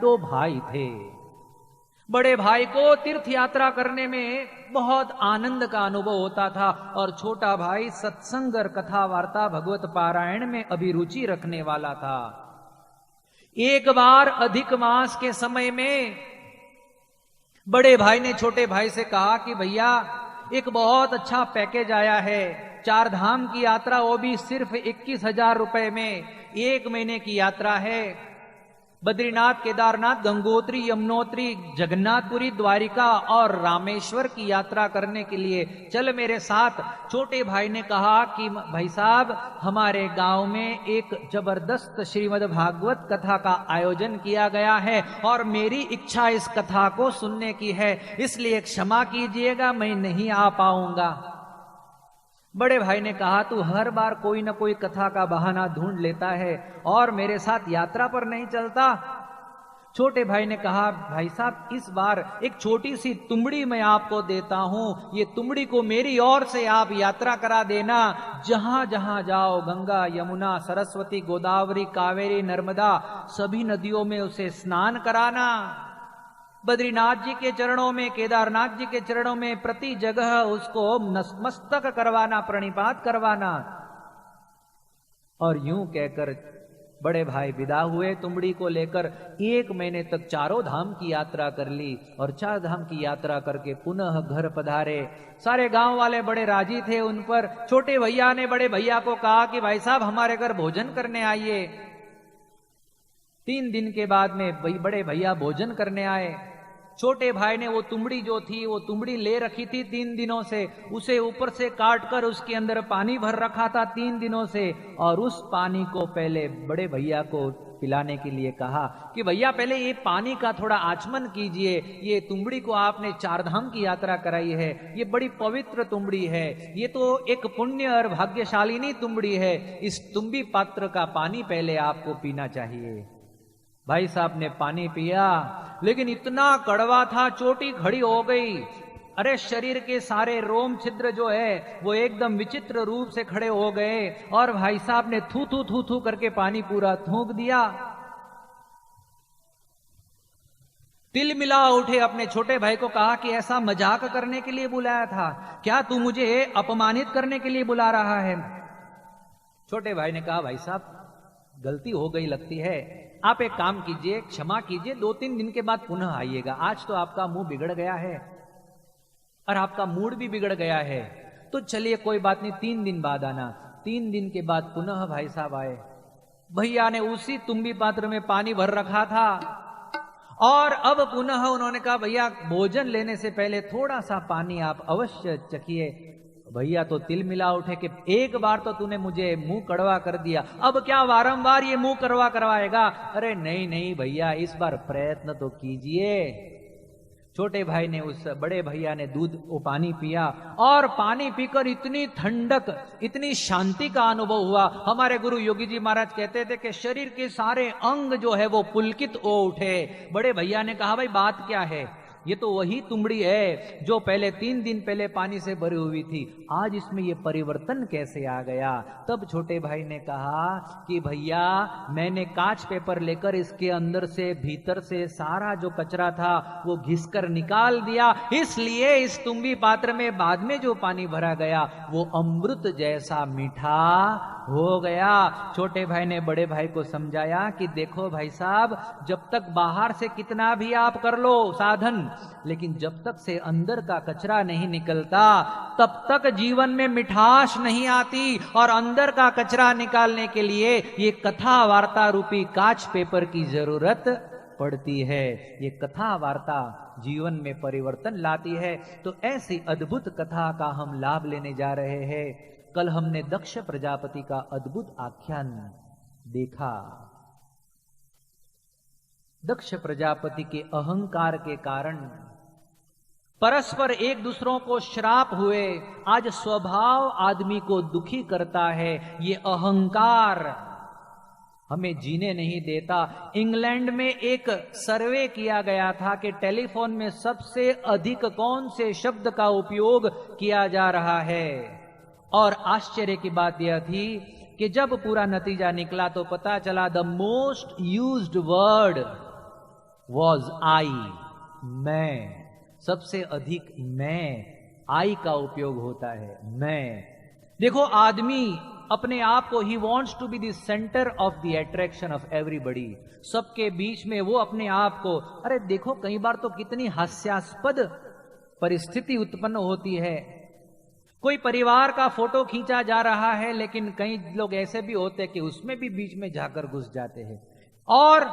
दो भाई थे। बड़े भाई को तीर्थ यात्रा करने में बहुत आनंद का अनुभव होता था और छोटा भाई सत्संग और कथा वार्ता भगवत पारायण में अभिरुचि रखने वाला था। एक बार अधिक मास के समय में बड़े भाई ने छोटे भाई से कहा कि भैया एक बहुत अच्छा पैकेज आया है, 4 धाम की यात्रा, वो भी सिर्फ 21,000 रुपए में, 1 महीने की यात्रा है। बद्रीनाथ, केदारनाथ, गंगोत्री, यमुनोत्री, जगन्नाथपुरी, द्वारिका और रामेश्वर की यात्रा करने के लिए चल मेरे साथ। छोटे भाई ने कहा कि भाई साहब, हमारे गांव में एक जबरदस्त श्रीमद् भागवत कथा का आयोजन किया गया है और मेरी इच्छा इस कथा को सुनने की है, इसलिए क्षमा कीजिएगा, मैं नहीं आ पाऊंगा। बड़े भाई ने कहा, तू हर बार कोई ना कोई कथा का बहाना ढूंढ लेता है और मेरे साथ यात्रा पर नहीं चलता। छोटे भाई ने कहा, भाई साहब इस बार एक छोटी सी तुमड़ी मैं आपको देता हूं, ये तुमड़ी को मेरी ओर से आप यात्रा करा देना। जहां जहां जाओ, गंगा, यमुना, सरस्वती, गोदावरी, कावेरी, नर्मदा, सभी नदियों में उसे स्नान कराना। बद्रीनाथ जी के चरणों में, केदारनाथ जी के चरणों में प्रति जगह उसको नतमस्तक करवाना, प्रणिपात करवाना। और यूं कहकर बड़े भाई विदा हुए तुमड़ी को लेकर। 1 महीने तक 4 धाम की यात्रा कर ली और 4 धाम की यात्रा करके पुनः घर पधारे। सारे गांव वाले बड़े राजी थे उन पर। छोटे भैया ने बड़े भैया को कहा कि भाई साहब हमारे घर भोजन करने आइए। 3 दिन के बाद में बड़े भैया भोजन करने आए। छोटे भाई ने वो तुमड़ी जो थी, वो तुमड़ी ले रखी थी 3 दिनों से, उसे ऊपर से काट कर उसके अंदर पानी भर रखा था 3 दिनों से, और उस पानी को पहले बड़े भैया को पिलाने के लिए कहा कि भैया पहले ये पानी का थोड़ा आचमन कीजिए, ये तुमड़ी को आपने 4 धाम की यात्रा कराई है, ये बड़ी पवित्र तुमड़ी है, ये तो एक पुण्य और भाग्यशालिनी तुमड़ी है, इस तुम्बी पात्र का पानी पहले आपको पीना चाहिए। भाई साहब ने पानी पिया, लेकिन इतना कड़वा था, चोटी खड़ी हो गई। अरे शरीर के सारे रोम छिद्र जो है वो एकदम विचित्र रूप से खड़े हो गए और भाई साहब ने थू थू थू थू करके पानी पूरा थूक दिया। तिल मिला उठे, अपने छोटे भाई को कहा कि ऐसा मजाक करने के लिए बुलाया था क्या, तू मुझे अपमानित करने के लिए बुला रहा है? छोटे भाई ने कहा, भाई साहब गलती हो गई लगती है, आप एक काम कीजिए, क्षमा कीजिए, 2-3 दिन के बाद पुनः आइएगा। आज तो आपका मुंह बिगड़ गया है और आपका मूड भी बिगड़ गया है, तो चलिए कोई बात नहीं, 3 दिन बाद आना। 3 दिन के बाद पुनः भाई साहब आए। भैया ने उसी तुम्बी पात्र में पानी भर रखा था और अब पुनः उन्होंने कहा, भैया भोजन लेने से पहले थोड़ा सा पानी आप अवश्य चखिए। भैया तो तिल मिला उठे कि एक बार तो तूने मुझे मुंह कड़वा कर दिया, अब क्या वारंवार ये मुंह कड़वा करवाएगा? अरे नहीं नहीं भैया, इस बार प्रयत्न तो कीजिए। छोटे भाई ने, उस बड़े भैया ने दूध वो पानी पिया और पानी पीकर इतनी ठंडक, इतनी शांति का अनुभव हुआ। हमारे गुरु योगी जी महाराज कहते थे कि शरीर के सारे अंग जो है वो पुलकित हो उठे। बड़े भैया ने कहा, भाई बात क्या है? ये तो वही तुमड़ी है जो पहले 3 दिन पहले पानी से भरी हुई थी, आज इसमें ये परिवर्तन कैसे आ गया? तब छोटे भाई ने कहा कि भैया मैंने कांच पेपर लेकर इसके अंदर से, भीतर से सारा जो कचरा था वो घिसकर निकाल दिया, इसलिए इस तुम्बी पात्र में बाद में जो पानी भरा गया वो अमृत जैसा मीठा हो गया। छोटे भाई ने बड़े भाई को समझाया कि देखो भाई साहब, जब तक बाहर से कितना भी आप कर लो साधन, लेकिन जब तक से अंदर का कचरा नहीं निकलता तब तक जीवन में मिठास नहीं आती, और अंदर का कचरा निकालने के लिए ये कथा वार्ता रूपी कांच पेपर की जरूरत पड़ती है। ये कथा वार्ता जीवन में परिवर्तन लाती है। तो ऐसी अद्भुत कथा का हम लाभ लेने जा रहे हैं। कल हमने दक्ष प्रजापति का अद्भुत आख्यान देखा। दक्ष प्रजापति के अहंकार के कारण परस्पर एक दूसरों को श्राप हुए। आज स्वभाव आदमी को दुखी करता है, ये अहंकार हमें जीने नहीं देता। इंग्लैंड में एक सर्वे किया गया था कि टेलीफोन में सबसे अधिक कौन से शब्द का उपयोग किया जा रहा है, और आश्चर्य की बात यह थी कि जब पूरा नतीजा निकला तो पता चला the most used word was I, मैं, सबसे अधिक मैं, आई का उपयोग होता है, मैं। देखो आदमी अपने आप को, ही wants to be the centre of the attraction of everybody, सबके बीच में वो अपने आप को, अरे देखो कई बार तो कितनी हास्यास्पद परिस्थिति उत्पन्न होती है। कोई परिवार का फोटो खींचा जा रहा है, लेकिन कई लोग ऐसे भी होते हैं कि उसमें भी बीच में जाकर घुस जाते हैं। और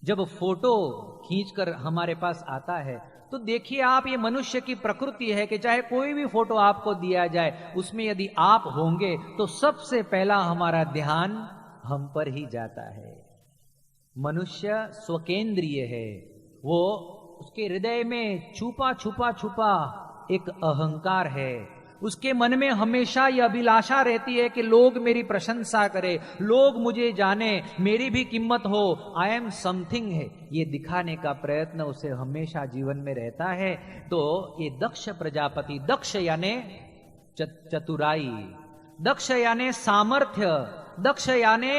जब फोटो खींचकर हमारे पास आता है तो देखिए आप, ये मनुष्य की प्रकृति है कि चाहे कोई भी फोटो आपको दिया जाए, उसमें यदि आप होंगे तो सबसे पहला हमारा ध्यान हम पर ही जाता है। मनुष्य स्वकेंद्रीय है, वो उसके हृदय में छुपा छुपा एक अहंकार है। उसके मन में हमेशा यह अभिलाषा रहती है कि लोग मेरी प्रशंसा करें, लोग मुझे जाने, मेरी भी कीमत हो, आई एम समथिंग है, ये दिखाने का प्रयत्न उसे हमेशा जीवन में रहता है। तो ये दक्ष प्रजापति, दक्ष यानी चतुराई, दक्ष यानी सामर्थ्य, दक्ष यानी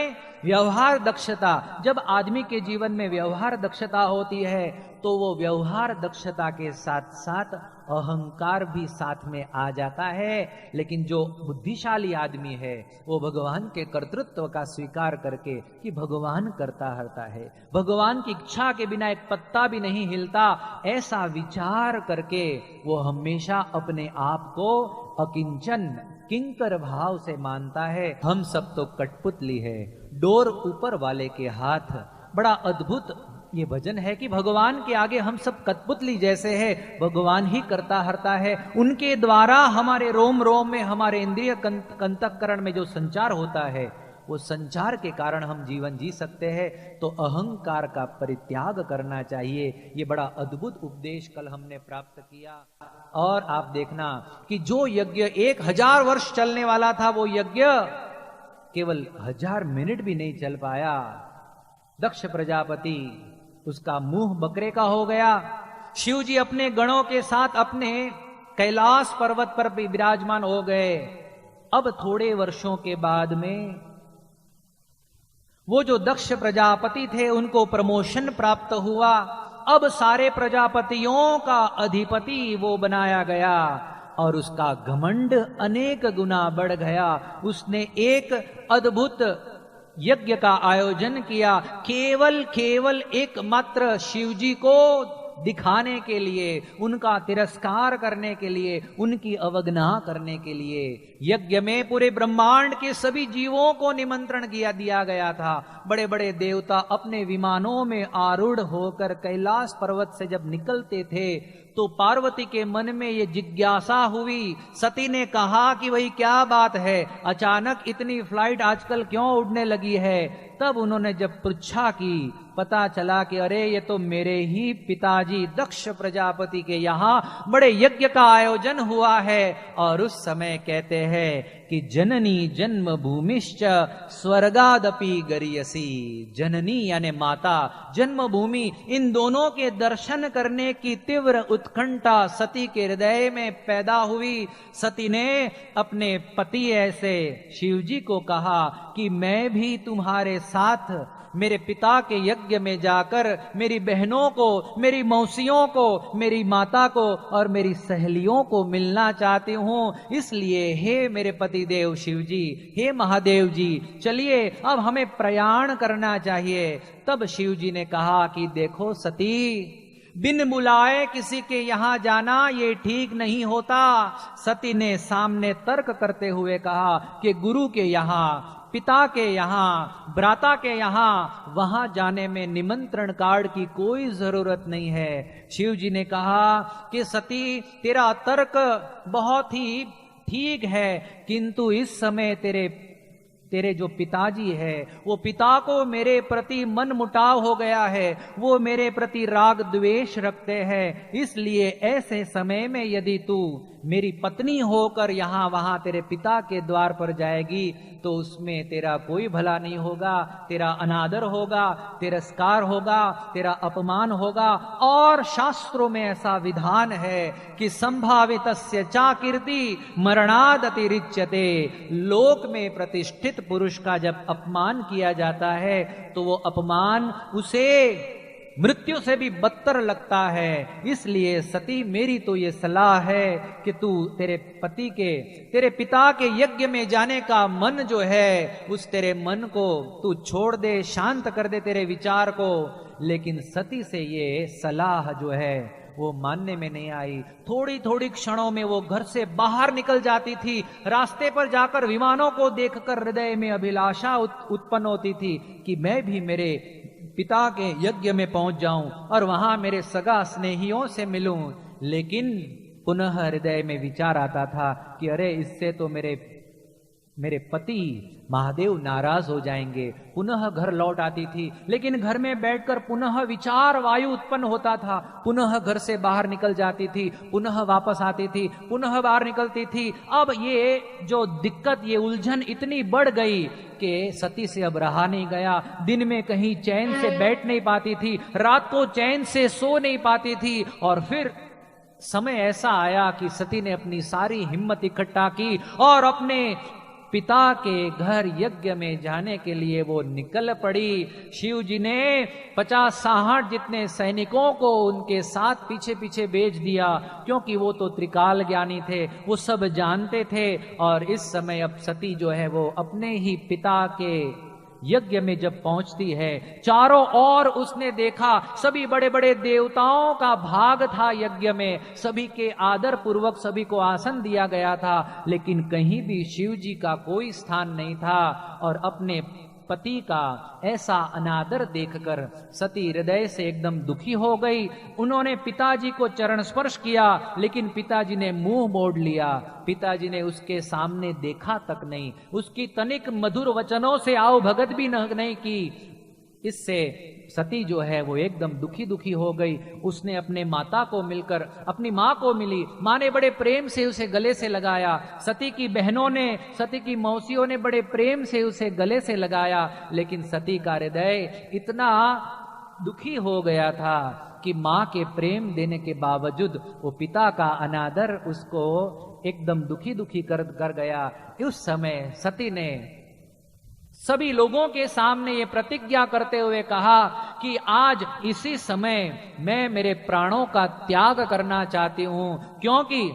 व्यवहार दक्षता। जब आदमी के जीवन में व्यवहार दक्षता होती है तो वो व्यवहार दक्षता के साथ साथ अहंकार भी साथ में आ जाता है। लेकिन जो बुद्धिशाली आदमी है वो भगवान के कर्तृत्व का स्वीकार करके कि भगवान करता हरता है, भगवान की इच्छा के बिना एक पत्ता भी नहीं हिलता, ऐसा विचार करके वो हमेशा अपने आप को अकिंचन किंकर भाव से मानता है। हम सब तो कठपुतली है, डोर ऊपर वाले के हाथ। बड़ा अद्भुत ये भजन है कि भगवान के आगे हम सब कठपुतली जैसे हैं, भगवान ही करता हरता है। उनके द्वारा हमारे रोम रोम में, हमारे इंद्रिय अंतःकरण में जो संचार होता है, वो संचार के कारण हम जीवन जी सकते हैं। तो अहंकार का परित्याग करना चाहिए। ये बड़ा अद्भुत उपदेश कल हमने प्राप्त किया। और आप देखना कि जो यज्ञ 1000 वर्ष चलने वाला था, वो यज्ञ केवल 1000 मिनट भी नहीं चल पाया। दक्ष प्रजापति, उसका मुंह बकरे का हो गया। शिव जी अपने गणों के साथ अपने कैलाश पर्वत पर भी विराजमान हो गए। अब थोड़े वर्षों के बाद में वो जो दक्ष प्रजापति थे उनको प्रमोशन प्राप्त हुआ। अब सारे प्रजापतियों का अधिपति वो बनाया गया और उसका घमंड अनेक गुना बढ़ गया। उसने एक अद्भुत यज्ञ का आयोजन किया, केवल एकमात्र शिवजी को दिखाने के लिए, उनका तिरस्कार करने के लिए, उनकी अवज्ञा करने के लिए। यज्ञ में पूरे ब्रह्मांड के सभी जीवों को निमंत्रण दिया गया था। बड़े बड़े देवता अपने विमानों में आरूढ़ होकर कैलाश पर्वत से जब निकलते थे तो पार्वती के मन में ये जिज्ञासा हुई। सती ने कहा कि वही क्या बात है, अचानक इतनी फ्लाइट आजकल क्यों उड़ने लगी है। तब उन्होंने जब पृच्छा की, पता चला कि अरे ये तो मेरे ही पिताजी दक्ष प्रजापति के यहाँ बड़े यज्ञ का आयोजन हुआ है। और उस समय कहते हैं कि जननी जन्म भूमिश्च स्वर्गादपि गरियसी। जननी यानी माता, जन्मभूमि, इन दोनों के दर्शन करने की तीव्र उत्कंठा सती के हृदय में पैदा हुई। सती ने अपने पति ऐसे शिवजी को कहा कि मैं भी तुम्हारे साथ मेरे पिता के यज्ञ में जाकर मेरी बहनों को, मेरी मौसियों को, मेरी माता को और मेरी सहेलियों को मिलना चाहती हूँ। इसलिए हे मेरे पति देव शिव जी, हे महादेव जी, चलिए अब हमें प्रयाण करना चाहिए। तब शिव जी ने कहा कि देखो सती, बिन बुलाए किसी के यहां जाना ये ठीक नहीं होता। सती ने सामने तर्क करते हुए कहा कि गुरु के यहां, पिता के यहां, भ्राता के यहां, वहां जाने में निमंत्रण कार्ड की कोई जरूरत नहीं है। शिव जी ने कहा कि सती, तेरा तर्क बहुत ही ठीक है, किंतु इस समय तेरे जो पिताजी है, वो पिता को मेरे प्रति मन मुटाव हो गया है, वो मेरे प्रति राग द्वेष रखते हैं। इसलिए ऐसे समय में यदि तू मेरी पत्नी होकर यहां वहां तेरे पिता के द्वार पर जाएगी तो उसमें तेरा कोई भला नहीं होगा, तेरा अनादर होगा, तिरस्कार होगा, तेरा अपमान होगा। और शास्त्रों में ऐसा विधान है कि संभावितस्य चा कीर्ति मरणाद अतिरिच्यते। लोक में प्रतिष्ठित पुरुष का जब अपमान किया जाता है तो वो अपमान उसे मृत्यु से भी बदतर लगता है। इसलिए सती मेरी तो ये सलाह है कि तू तेरे पिता के यज्ञ में जाने का मन जो है, उस तेरे मन को तू छोड़ दे, शांत कर दे तेरे विचार को। लेकिन सती से ये सलाह जो है वो मानने में नहीं आई। थोड़ी थोड़ी क्षणों में वो घर से बाहर निकल जाती थी। रास्ते पर जाकर विमानों को देखकर हृदय में अभिलाषा उत्पन्न होती थी कि मैं भी मेरे पिता के यज्ञ में पहुंच जाऊं और वहां मेरे सगा स्नेहियों से मिलूं। लेकिन पुनः हृदय में विचार आता था कि अरे इससे तो मेरे पति महादेव नाराज हो जाएंगे। पुनः घर लौट आती थी, लेकिन घर में बैठकर पुनः विचार वायु उत्पन्न होता था। पुनः घर से बाहर निकल जाती थी, पुनः वापस आती थी, पुनः बाहर निकलती थी। अब ये जो दिक्कत, ये उलझन इतनी बढ़ गई कि सती से अब रहा नहीं गया। दिन में कहीं चैन से बैठ नहीं पाती थी, रात को चैन से सो नहीं पाती थी। और फिर समय ऐसा आया कि सती ने अपनी सारी हिम्मत इकट्ठा की और अपने पिता के घर यज्ञ में जाने के लिए वो निकल पड़ी। शिव जी ने 50-60 जितने सैनिकों को उनके साथ पीछे पीछे भेज दिया, क्योंकि वो तो त्रिकाल ज्ञानी थे, वो सब जानते थे। और इस समय अब सती जो है वो अपने ही पिता के यज्ञ में जब पहुंचती है, चारों ओर उसने देखा सभी बड़े बड़े देवताओं का भाग था यज्ञ में, सभी के आदर पूर्वक सभी को आसन दिया गया था, लेकिन कहीं भी शिव जी का कोई स्थान नहीं था। और अपने पति का ऐसा अनादर देखकर सती हृदय से एकदम दुखी हो गई। उन्होंने पिताजी को चरण स्पर्श किया, लेकिन पिताजी ने मुंह मोड़ लिया। पिताजी ने उसके सामने देखा तक नहीं, उसकी तनिक मधुर वचनों से आओ भगत भी नहीं की। इससे सती जो है वो एकदम दुखी हो गई। उसने अपने माता को मिलकर अपनी माँ को मिली, माँ ने बड़े प्रेम से उसे गले से लगाया। सती की बहनों ने, सती की मौसियों ने बड़े प्रेम से उसे गले से लगाया। लेकिन सती का हृदय इतना दुखी हो गया था कि माँ के प्रेम देने के बावजूद वो पिता का अनादर उसको एकदम दुखी कर गया। उस समय सती ने सभी लोगों के सामने ये प्रतिज्ञा करते हुए कहा कि आज इसी समय मैं मेरे प्राणों का त्याग करना चाहती हूं, क्योंकि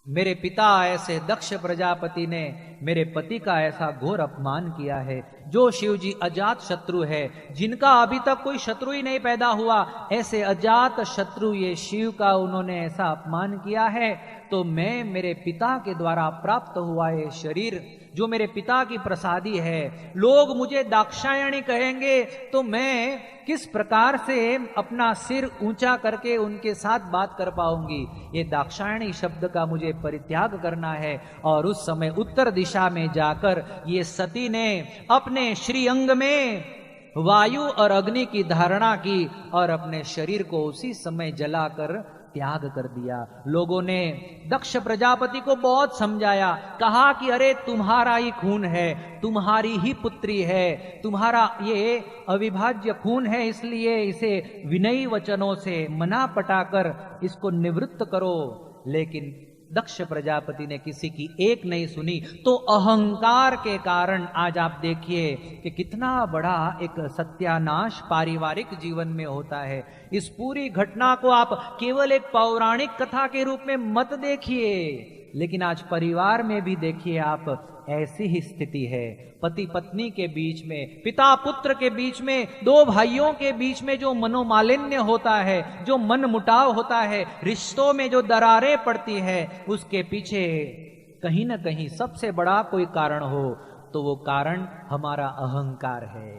मेरे पिता ऐसे दक्ष प्रजापति ने मेरे पति का ऐसा घोर अपमान किया है। जो शिव जी अजात शत्रु है, जिनका अभी तक कोई शत्रु ही नहीं पैदा हुआ, ऐसे अजात शत्रु ये शिव का उन्होंने ऐसा अपमान किया है। तो मैं मेरे पिता के द्वारा प्राप्त हुआ ये शरीर जो मेरे पिता की प्रसादी है, लोग मुझे दाक्षायणी कहेंगे, तो मैं किस प्रकार से अपना सिर ऊंचा करके उनके साथ बात कर पाऊंगी। ये दाक्षायणी शब्द का मुझे परित्याग करना है। और उस समय उत्तर दिशा में जाकर ये सती ने अपने श्रीअंग में वायु और अग्नि की धारणा की और अपने शरीर को उसी समय जलाकर त्याग कर दिया। लोगों ने दक्ष प्रजापति को बहुत समझाया, कहा कि अरे तुम्हारा ही खून है, तुम्हारी ही पुत्री है, तुम्हारा ये अविभाज्य खून है, इसलिए इसे विनयी वचनों से मना पटाकर इसको निवृत्त करो। लेकिन दक्ष प्रजापति ने किसी की एक नहीं सुनी। तो अहंकार के कारण आज आप देखिए कि कितना बड़ा एक सत्यानाश पारिवारिक जीवन में होता है। इस पूरी घटना को आप केवल एक पौराणिक कथा के रूप में मत देखिए, लेकिन आज परिवार में भी देखिए आप, ऐसी ही स्थिति है। पति पत्नी के बीच में, पिता पुत्र के बीच में, दो भाइयों के बीच में जो मनोमालिन्य होता है, जो मन मुटाव होता है, रिश्तों में जो दरारें पड़ती है, उसके पीछे कहीं ना कहीं सबसे बड़ा कोई कारण हो तो वो कारण हमारा अहंकार है,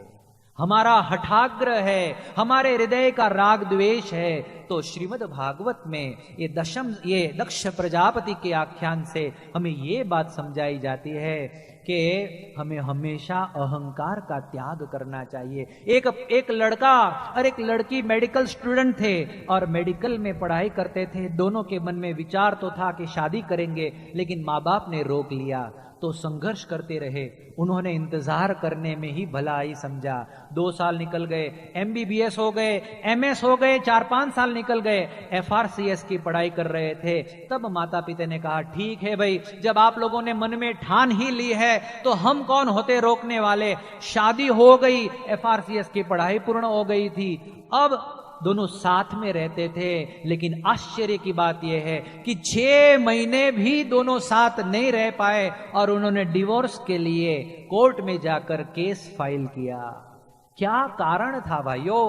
हमारा हठाग्रह है, हमारे हृदय का राग द्वेष है। तो श्रीमद् भागवत में ये दक्ष प्रजापति के आख्यान से हमें ये बात समझाई जाती है कि हमें हमेशा अहंकार का त्याग करना चाहिए। एक लड़का और एक लड़की मेडिकल स्टूडेंट थे और मेडिकल में पढ़ाई करते थे। दोनों के मन में विचार तो था कि शादी करेंगे, लेकिन माँ बाप ने रोक लिया। तो संघर्ष करते रहे। उन्होंने इंतजार करने में ही भलाई समझा। 2 साल निकल गए, MBBS हो गए, MS हो गए, 4-5 साल निकल गए, FRCS की पढ़ाई कर रहे थे। तब माता पिता ने कहा ठीक है भाई, जब आप लोगों ने मन में ठान ही ली है तो हम कौन होते रोकने वाले। शादी हो गई, FRCS की पढ़ाई पूर्ण हो गई थी। अब दोनों साथ में रहते थे, लेकिन आश्चर्य की बात यह है कि 6 महीने भी दोनों साथ नहीं रह पाए और उन्होंने डिवोर्स के लिए कोर्ट में जाकर केस फाइल किया। क्या कारण था भाइयों?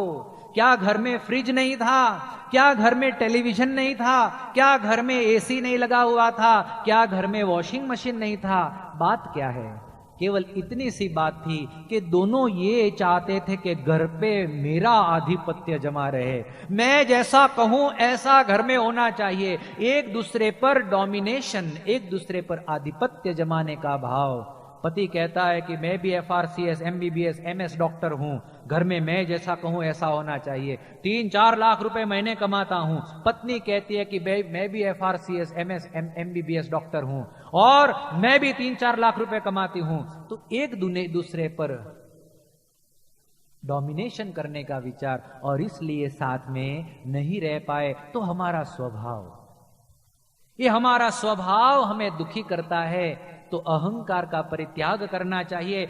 क्या घर में फ्रिज नहीं था? क्या घर में टेलीविजन नहीं था? क्या घर में AC नहीं लगा हुआ था? क्या घर में वॉशिंग मशीन नहीं था? बात क्या है? केवल इतनी सी बात थी कि दोनों ये चाहते थे कि घर पे मेरा आधिपत्य जमा रहे, मैं जैसा कहूं ऐसा घर में होना चाहिए। एक दूसरे पर डोमिनेशन, एक दूसरे पर आधिपत्य जमाने का भाव। पति कहता है कि मैं भी FRCS, MBBS, MS डॉक्टर हूं, घर में मैं जैसा कहूं ऐसा होना चाहिए। 3-4 लाख रुपए महीने कमाता हूं। पत्नी कहती है कि मैं भी FRCS, MS, MBBS डॉक्टर हूं और मैं भी 3-4 लाख रुपए कमाती हूं। तो एक दूसरे पर डोमिनेशन करने का विचार, और इसलिए साथ में नहीं रह पाए। तो हमारा स्वभाव, ये हमारा स्वभाव हमें दुखी करता है। तो अहंकार का परित्याग करना चाहिए।